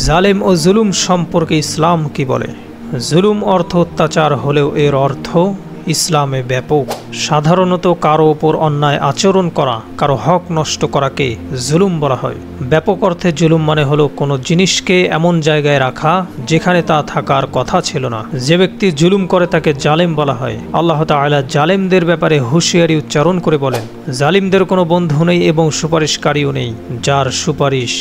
জালেম ও জুলুম সম্পর্কে ইসলাম কি বলে? জুলুম অর্থ অত্যাচার হলেও এর অর্থ ইসলামে ব্যাপক। সাধারণত কারো ওপর অন্যায় আচরণ করা, কারো হক নষ্ট করাকে জুলুম বলা হয়। ব্যাপক অর্থে জুলুম মানে হলো কোনো জিনিসকে এমন জায়গায় রাখা যেখানে তা থাকার কথা ছিল না। যে ব্যক্তি জুলুম করে তাকে জালেম বলা হয়। আল্লাহ তাআলা জালেমদের ব্যাপারে হুঁশিয়ারি উচ্চারণ করে বলেন, জালিমদের কোনো বন্ধু নেই এবং সুপারিশকারীও নেই যার সুপারিশ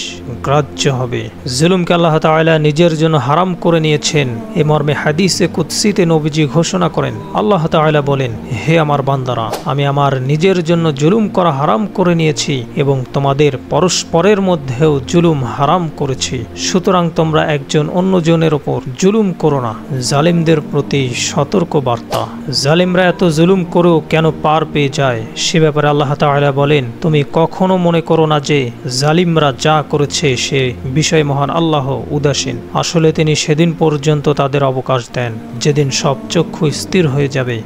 গ্রাহ্য হবে। জুলুমকে আল্লাহ তাআলা নিজের জন্য হারাম করে নিয়েছেন। এ মর্মে হাদিসে কুদসিতে নবীজি ঘোষণা করেন, আল্লাহ তাআলা বলেন, হে আমার বান্দারা, আমি আমার নিজের জন্য জুলুম করা হারাম করে নিয়েছি এবং তোমাদের পরস্পরের মধ্যেও জুলুম হারাম করেছি। সুতরাং তোমরা একজন অন্যজনের ওপর জুলুম করো না। জালিমদের প্রতি সতর্ক বার্তা। জালিমরা এত জুলুম করেও কেন পার পেয়ে যায় সে ব্যাপারে আল্লাহ তাআলা বলেন, তুমি কখনো মনে করো না যে জালিমরা যা করেছে সে বিষয়ে মহান আল্লাহ উদাসীন। আসলে তিনি সেদিন পর্যন্ত তাদের অবকাশ দেন যেদিন সব চক্ষু স্থির হয়ে যাবে।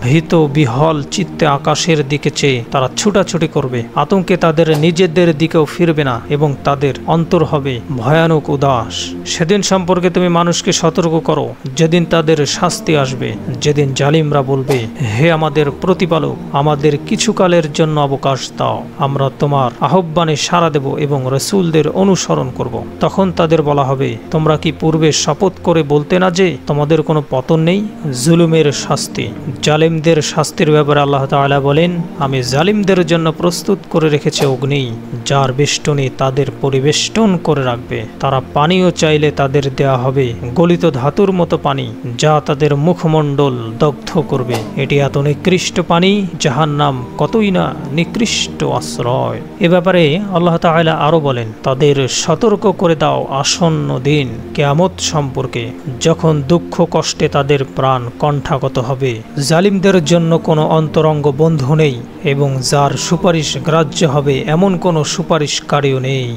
ভীত বিহল চিত্তে আকাশের দিকে চেয়ে তারা ছুটাছুটি করবে। আতঙ্কে তাদের নিজেদের দিকেও ফিরবে না এবং তাদের অন্তর হবে ভয়ানক উদাস। সেদিন সম্পর্কে তুমি মানুষকে সতর্ক করো যেদিন তাদের শাস্তি আসবে, যেদিন জালিমরা বলবে, হে আমাদের প্রতিপালক, আমাদের কিছুকালের জন্য অবকাশ দাও, আমরা তোমার আহ্বানে সাড়া দেব এবং রাসূলদের অনুসরণ করব। তখন তাদের বলা হবে, তোমরা কি পূর্বে শপথ করে বলতে না যে তোমাদের কোনো পতন নেই? জুলুমের শাস্তি। জালিমদের শাস্তির ব্যাপারে আল্লাহ তাআলা বলেন, আমি জালিমদের জন্য প্রস্তুত করে রেখেছি অগ্নি যার বেষ্টনী তাদের পরিবেষ্টন করে রাখবে। তারা পানিও চাইলে তাদের দেয়া হবে গলিত ধাতুর মতো পানি যা তাদের মুখমণ্ডল দগ্ধ করবে। এটি এত নিকৃষ্ট পানি, জাহান্নাম কতই না নিকৃষ্ট আশ্রয়। এ ব্যাপারে আল্লাহ তাআলা আরো বলেন, তাদের সতর্ক করে দাও আসন্ন দিন কিয়ামত সম্পর্কে, যখন দুঃখ কষ্টে তাদের প্রাণ কণ্ঠাগত হবে। জালিমদের জন্য কোনো অন্তরঙ্গ বন্ধু নেই এবং যার সুপারিশ গ্রাহ্য হবে এমন কোনো সুপারিশকারীও নেই।